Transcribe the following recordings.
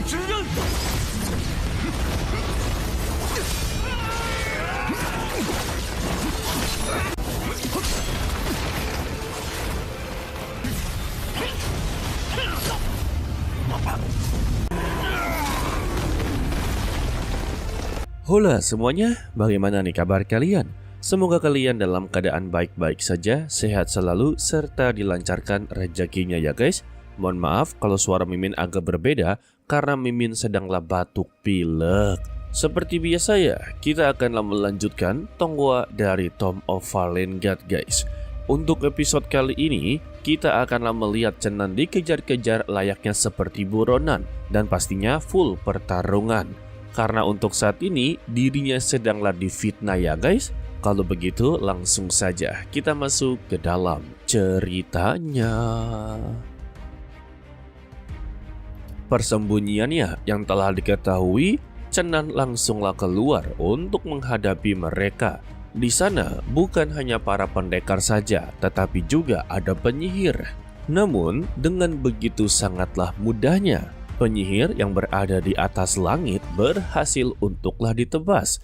之刃。Hola semuanya, bagaimana nih kabar kalian? Semoga kalian dalam keadaan baik-baik saja, sehat selalu, serta dilancarkan rezekinya ya guys. Mohon maaf kalau suara Mimin agak berbeda karena Mimin sedanglah batuk pilek. Seperti biasa ya, kita akanlah melanjutkan Tonghua dari Tomb of Fallen God guys. Untuk episode kali ini, kita akanlah melihat Chenan dikejar-kejar layaknya seperti buronan dan pastinya full pertarungan. Karena untuk saat ini dirinya sedanglah difitnah ya guys. Kalau begitu langsung saja kita masuk ke dalam ceritanya. Persembunyiannya yang telah diketahui, Chenan langsunglah keluar untuk menghadapi mereka. Di sana bukan hanya para pendekar saja, tetapi juga ada penyihir. Namun dengan begitu sangatlah mudahnya, penyihir yang berada di atas langit berhasil untuklah ditebas.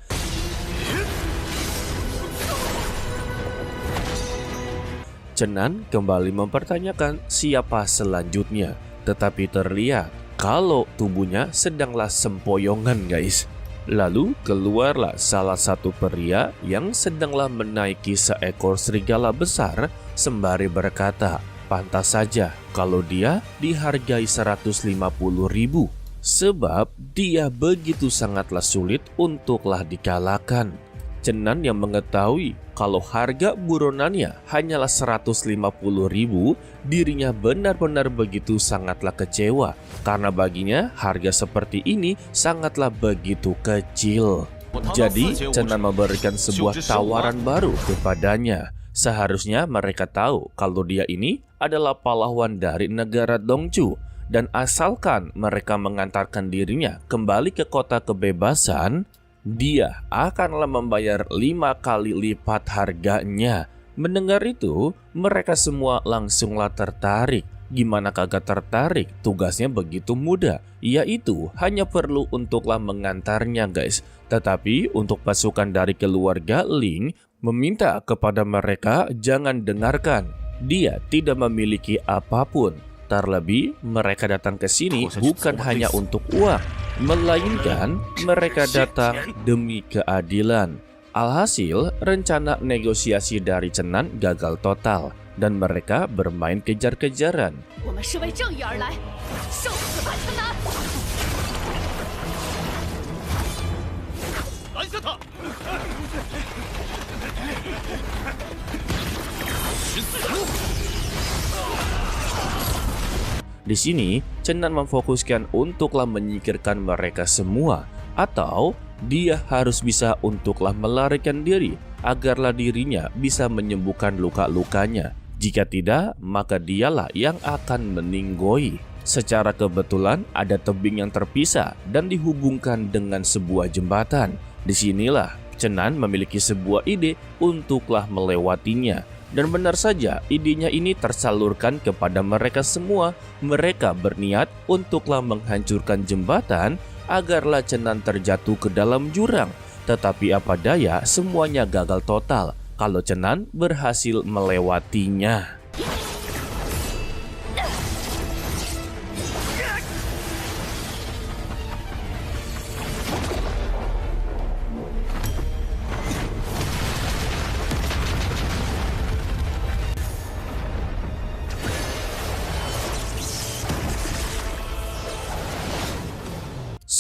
Chenan kembali mempertanyakan siapa selanjutnya, tetapi terlihat kalau tubuhnya sedanglah sempoyongan guys. Lalu keluarlah salah satu pria yang sedanglah menaiki seekor serigala besar sembari berkata, pantas saja kalau dia dihargai 150.000 sebab dia begitu sangatlah sulit untuklah dikalahkan. Chenan yang mengetahui kalau harga buronannya hanyalah 150.000, dirinya benar-benar begitu sangatlah kecewa karena baginya harga seperti ini sangatlah begitu kecil. Jadi Chenan memberikan sebuah tawaran baru kepadanya. Seharusnya mereka tahu kalau dia ini adalah pahlawan dari negara Dongchu, dan asalkan mereka mengantarkan dirinya kembali ke kota kebebasan, dia akanlah membayar 5 kali lipat harganya. Mendengar itu, mereka semua langsunglah tertarik. Gimana kagak tertarik? Tugasnya begitu mudah, yaitu hanya perlu untuklah mengantarnya guys. Tetapi untuk pasukan dari keluarga Ling meminta kepada mereka jangan dengarkan. Dia tidak memiliki apapun. Terlebih mereka datang ke sini bukan hanya untuk uang, melainkan mereka datang demi keadilan. Alhasil rencana negosiasi dari Chenan gagal total dan mereka bermain kejar-kejaran. Di sini, Chenan memfokuskan untuklah menyingkirkan mereka semua, atau dia harus bisa untuklah melarikan diri agarlah dirinya bisa menyembuhkan luka-lukanya. Jika tidak, maka dialah yang akan meninggoy. Secara kebetulan ada tebing yang terpisah dan dihubungkan dengan sebuah jembatan. Disinilah Chenan memiliki sebuah ide untuklah melewatinya. Dan benar saja idenya ini tersalurkan kepada mereka semua. Mereka berniat untuklah menghancurkan jembatan agarlah Chenan terjatuh ke dalam jurang. Tetapi apa daya semuanya gagal total kalau Chenan berhasil melewatinya.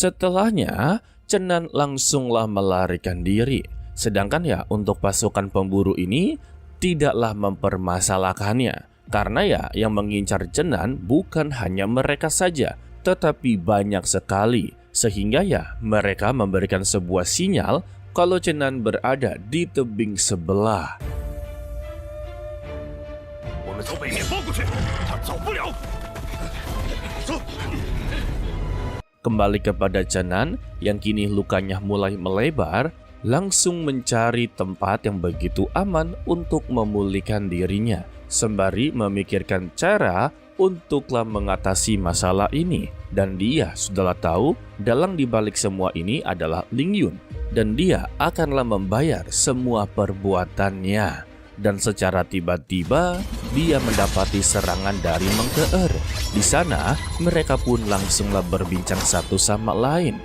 Setelahnya, Chenan langsunglah melarikan diri. Sedangkan ya untuk pasukan pemburu ini tidaklah mempermasalahkannya. Karena ya yang mengincar Chenan bukan hanya mereka saja, tetapi banyak sekali. Sehingga ya mereka memberikan sebuah sinyal kalau Chenan berada di tebing sebelah. Kembali kepada Chenan yang kini lukanya mulai melebar, langsung mencari tempat yang begitu aman untuk memulihkan dirinya, sembari memikirkan cara untuklah mengatasi masalah ini. Dan dia sudahlah tahu dalang dibalik semua ini adalah Ling Yun. Dan dia akanlah membayar semua perbuatannya. Dan secara tiba-tiba dia mendapati serangan dari Mengkeer. Di sana mereka pun langsunglah berbincang satu sama lain.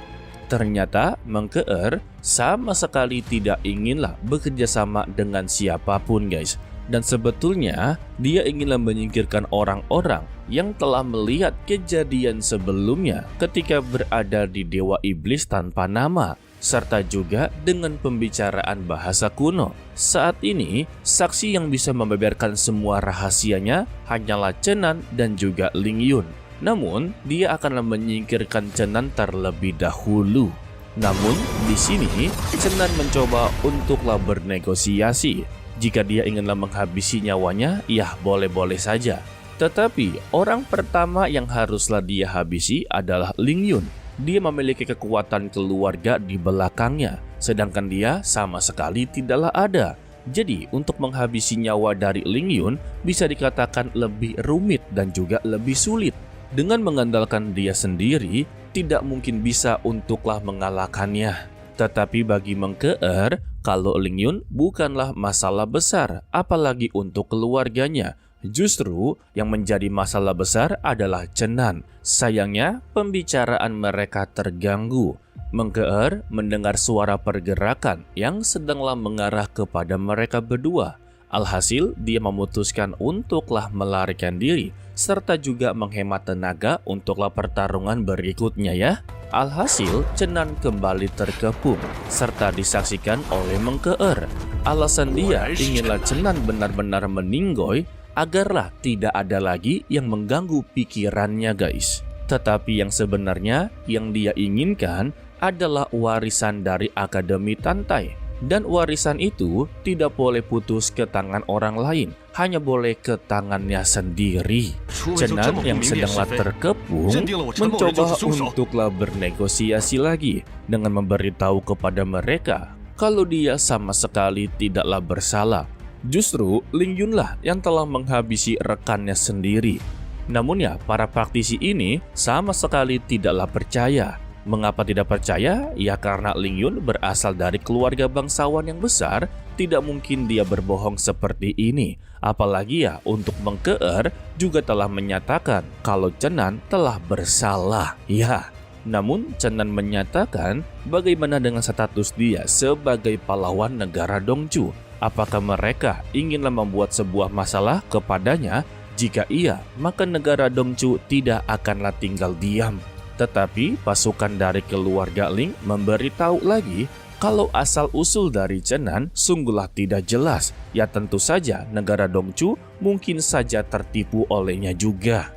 Ternyata Mengkeer sama sekali tidak inginlah bekerja sama dengan siapapun guys. Dan sebetulnya dia inginlah menyingkirkan orang-orang yang telah melihat kejadian sebelumnya ketika berada di Dewa Iblis tanpa nama, serta juga dengan pembicaraan bahasa kuno. Saat ini, saksi yang bisa membeberkan semua rahasianya hanyalah Chenan dan juga Ling Yun. Namun, dia akan menyingkirkan Chenan terlebih dahulu. Namun, di sini Chenan mencoba untuklah bernegosiasi. Jika dia inginlah menghabisi nyawanya, ya boleh-boleh saja. Tetapi, orang pertama yang haruslah dia habisi adalah Ling Yun. Dia memiliki kekuatan keluarga di belakangnya, sedangkan dia sama sekali tidaklah ada. Jadi, untuk menghabisi nyawa dari Ling Yun bisa dikatakan lebih rumit dan juga lebih sulit. Dengan mengandalkan dia sendiri, tidak mungkin bisa untuklah mengalahkannya. Tetapi bagi Mengkeer, kalau Ling Yun bukanlah masalah besar, apalagi untuk keluarganya. Justru yang menjadi masalah besar adalah Chenan. Sayangnya pembicaraan mereka terganggu. Mengkeer mendengar suara pergerakan yang sedanglah mengarah kepada mereka berdua. Alhasil dia memutuskan untuklah melarikan diri, serta juga menghemat tenaga untuklah pertarungan berikutnya ya. Alhasil Chenan kembali terkepung, serta disaksikan oleh Mengkeer. Alasan dia inginlah Chenan benar-benar meninggoy, agarlah tidak ada lagi yang mengganggu pikirannya guys. Tetapi yang sebenarnya yang dia inginkan adalah warisan dari Akademi Tantai. Dan warisan itu tidak boleh putus ke tangan orang lain, hanya boleh ke tangannya sendiri. Chenan yang sedanglah terkepung mencoba untuklah bernegosiasi lagi dengan memberitahu kepada mereka kalau dia sama sekali tidaklah bersalah. Justru Ling Yun lah yang telah menghabisi rekannya sendiri. Namun ya, para praktisi ini sama sekali tidaklah percaya. Mengapa tidak percaya? Ya karena Ling Yun berasal dari keluarga bangsawan yang besar, tidak mungkin dia berbohong seperti ini. Apalagi ya untuk Mengkeer juga telah menyatakan kalau Chenan telah bersalah. Ya, namun Chenan menyatakan bagaimana dengan status dia sebagai pahlawan negara Dongchu. Apakah mereka inginlah membuat sebuah masalah kepadanya? Jika iya, maka negara Dongchu tidak akanlah tinggal diam. Tetapi pasukan dari keluarga Ling memberitahu lagi kalau asal-usul dari Chenan sungguhlah tidak jelas. Ya tentu saja negara Dongchu mungkin saja tertipu olehnya juga.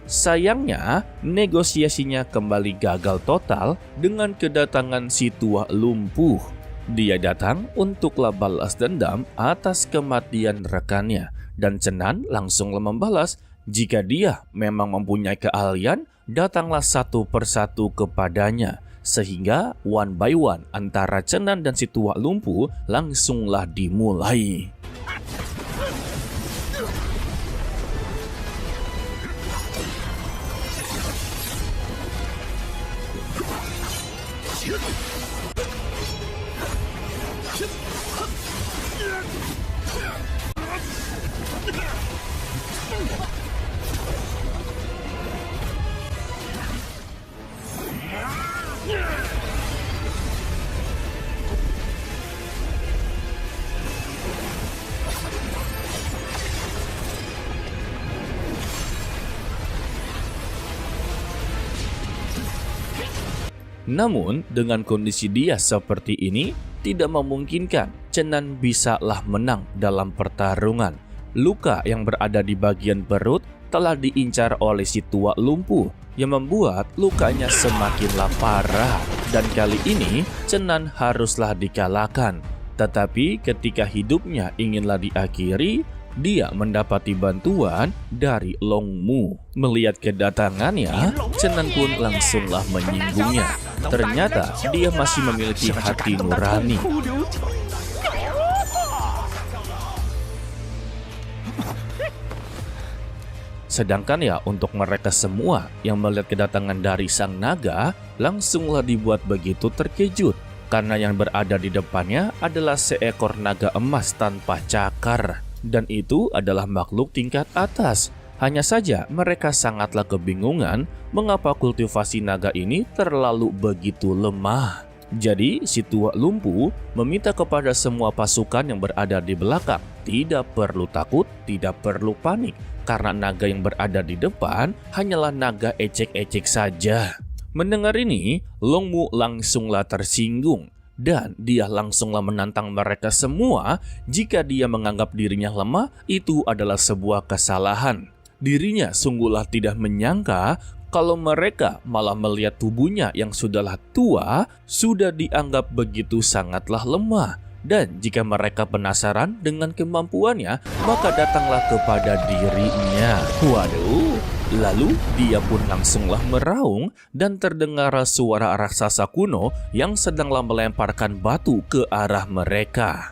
Sayangnya, negosiasinya kembali gagal total dengan kedatangan si tua lumpuh. Dia datang untuklah balas dendam atas kematian rekannya. Dan Chenan langsunglah membalas, jika dia memang mempunyai keahlian, datanglah satu persatu kepadanya. Sehingga one by one antara Chenan dan si tua lumpuh langsunglah dimulai. Namun dengan kondisi dia seperti ini tidak memungkinkan Chenan bisalah menang dalam pertarungan. Luka yang berada di bagian perut telah diincar oleh si tua lumpuh yang membuat lukanya semakinlah parah. Dan kali ini Chenan haruslah dikalahkan. Tetapi ketika hidupnya inginlah diakhiri, dia mendapati bantuan dari Long Mu. Melihat kedatangannya, Chenan pun langsunglah menyinggungnya. Ternyata dia masih memiliki hati nurani. Sedangkan ya untuk mereka semua yang melihat kedatangan dari sang naga, langsunglah dibuat begitu terkejut. Karena yang berada di depannya adalah seekor naga emas tanpa cakar. Dan itu adalah makhluk tingkat atas. Hanya saja mereka sangatlah kebingungan mengapa kultivasi naga ini terlalu begitu lemah. Jadi si tua lumpuh meminta kepada semua pasukan yang berada di belakang tidak perlu takut, tidak perlu panik. Karena naga yang berada di depan hanyalah naga ecek-ecek saja. Mendengar ini, Longmu langsunglah tersinggung. Dan dia langsunglah menantang mereka semua. Jika dia menganggap dirinya lemah, itu adalah sebuah kesalahan. Dirinya sungguhlah tidak menyangka kalau mereka malah melihat tubuhnya yang sudahlah tua, sudah dianggap begitu sangatlah lemah. Dan jika mereka penasaran dengan kemampuannya, maka datanglah kepada dirinya. Waduh, lalu dia pun langsunglah meraung dan terdengar suara raksasa kuno yang sedanglah melemparkan batu ke arah mereka.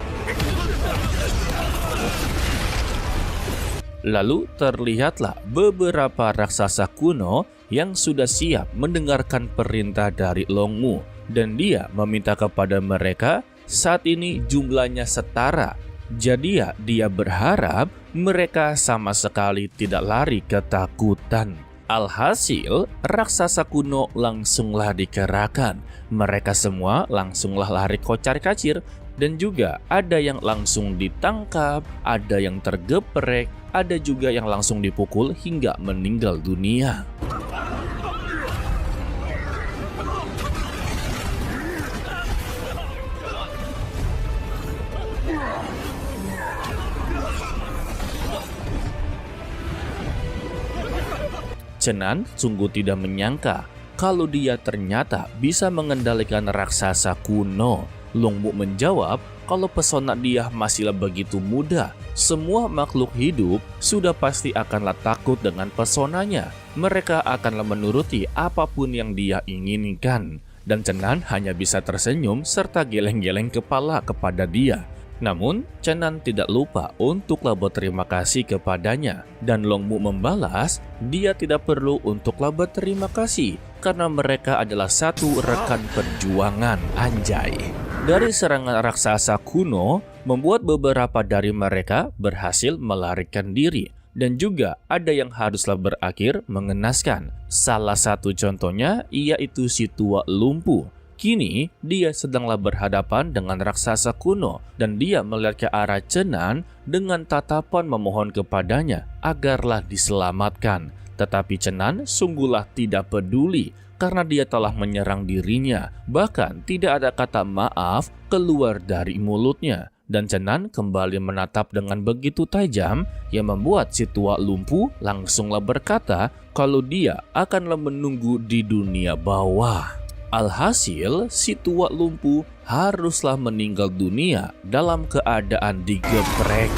Lalu terlihatlah beberapa raksasa kuno yang sudah siap mendengarkan perintah dari Longmu. Dan dia meminta kepada mereka saat ini jumlahnya setara. Jadi ya dia berharap mereka sama sekali tidak lari ketakutan. Alhasil raksasa kuno langsunglah dikerahkan. Mereka semua langsunglah lari kocar-kacir. Dan juga ada yang langsung ditangkap, ada yang tergeprek, ada juga yang langsung dipukul hingga meninggal dunia. Chenan sungguh tidak menyangka kalau dia ternyata bisa mengendalikan raksasa kuno. Longmu menjawab kalau pesona dia masihlah begitu muda. Semua makhluk hidup sudah pasti akanlah takut dengan pesonanya. Mereka akanlah menuruti apapun yang dia inginkan. Dan Chenan hanya bisa tersenyum serta geleng-geleng kepala kepada dia. Namun, Chenan tidak lupa untuklah berterima kasih kepadanya. Dan Longmu membalas, dia tidak perlu untuklah berterima kasih. Karena mereka adalah satu rekan perjuangan. Anjay. Dari serangan raksasa kuno, membuat beberapa dari mereka berhasil melarikan diri. Dan juga ada yang haruslah berakhir mengenaskan. Salah satu contohnya, yaitu si tua lumpuh. Kini, dia sedanglah berhadapan dengan raksasa kuno. Dan dia melihat ke arah Chenan dengan tatapan memohon kepadanya agarlah diselamatkan. Tetapi Chenan sungguhlah tidak peduli. Karena dia telah menyerang dirinya, bahkan tidak ada kata maaf keluar dari mulutnya. Dan Chenan kembali menatap dengan begitu tajam yang membuat si tua lumpuh langsunglah berkata kalau dia akanlah menunggu di dunia bawah. Alhasil si tua lumpuh haruslah meninggal dunia dalam keadaan digeprek.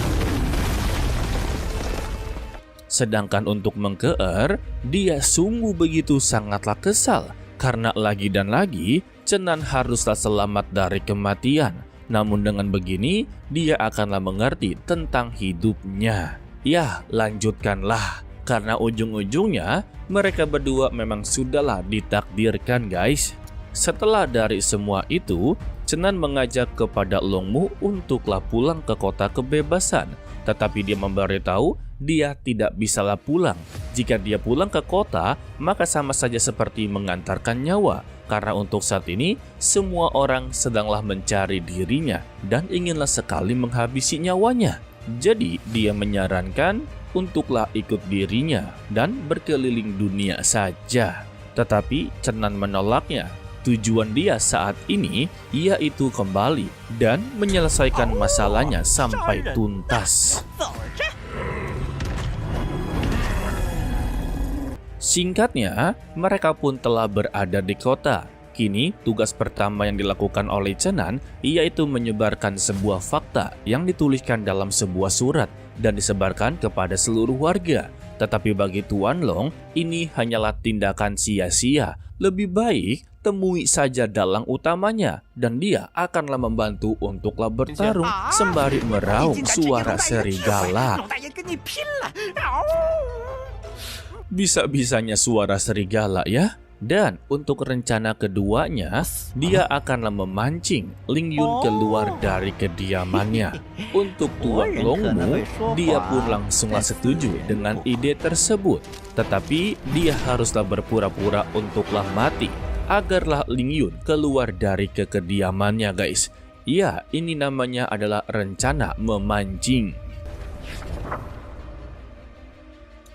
Sedangkan untuk Mengkeer, dia sungguh begitu sangatlah kesal karena lagi dan lagi Chenan haruslah selamat dari kematian. Namun dengan begini, dia akanlah mengerti tentang hidupnya. Ya, lanjutkanlah. Karena ujung-ujungnya mereka berdua memang sudahlah ditakdirkan, guys. Setelah dari semua itu, Chenan mengajak kepada Longmu untuklah pulang ke kota kebebasan. Tetapi dia memberitahu dia tidak bisalah pulang. Jika dia pulang ke kota, maka sama saja seperti mengantarkan nyawa. Karena untuk saat ini, semua orang sedanglah mencari dirinya dan inginlah sekali menghabisi nyawanya. Jadi dia menyarankan untuklah ikut dirinya dan berkeliling dunia saja. Tetapi Chenan menolaknya. Tujuan dia saat ini yaitu kembali dan menyelesaikan masalahnya sampai tuntas. Singkatnya, mereka pun telah berada di kota. Kini, tugas pertama yang dilakukan oleh Chenan yaitu menyebarkan sebuah fakta yang dituliskan dalam sebuah surat dan disebarkan kepada seluruh warga. Tetapi bagi Tuan Long, ini hanyalah tindakan sia-sia. Lebih baik temui saja dalang utamanya dan dia akanlah membantu untuklah bertarung sembari meraung suara serigala. Bisa-bisanya suara serigala ya. Dan untuk rencana keduanya, dia akanlah memancing Ling Yun keluar dari kediamannya. Untuk Tuan Longmu, dia pun langsunglah setuju dengan ide tersebut. Tetapi dia haruslah berpura-pura untuklah mati, agarlah Ling Yun keluar dari kediamannya guys. Ya, ini namanya adalah rencana memancing.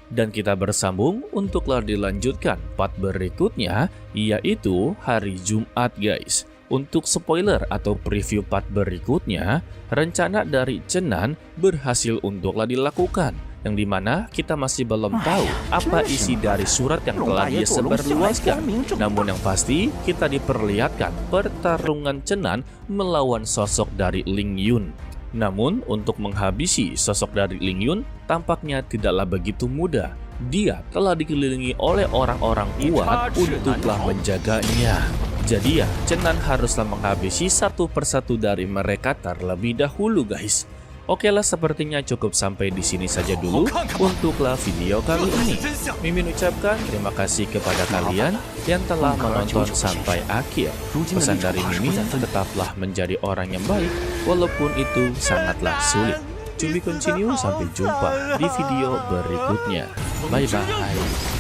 Dan kita bersambung untuklah dilanjutkan part berikutnya, yaitu hari Jumat guys. Untuk spoiler atau preview part berikutnya, rencana dari Chen Nan berhasil untuklah dilakukan, yang dimana kita masih belum tahu apa isi dari surat yang telah dia sebarluaskan. Namun yang pasti kita diperlihatkan pertarungan Chen Nan melawan sosok dari Ling Yun. Namun untuk menghabisi sosok dari Ling Yun tampaknya tidaklah begitu mudah. Dia telah dikelilingi oleh orang-orang kuat untuklah menjaganya. Jadi ya, Chen Nan haruslah menghabisi satu persatu dari mereka terlebih dahulu guys. Oke lah, sepertinya cukup sampai di sini saja dulu untuklah video kali ini. Mimin ucapkan terima kasih kepada kalian yang telah menonton sampai akhir. Pesan dari Mimin, tetaplah menjadi orang yang baik walaupun itu sangatlah sulit. To be continue, sampai jumpa di video berikutnya. Bye bye.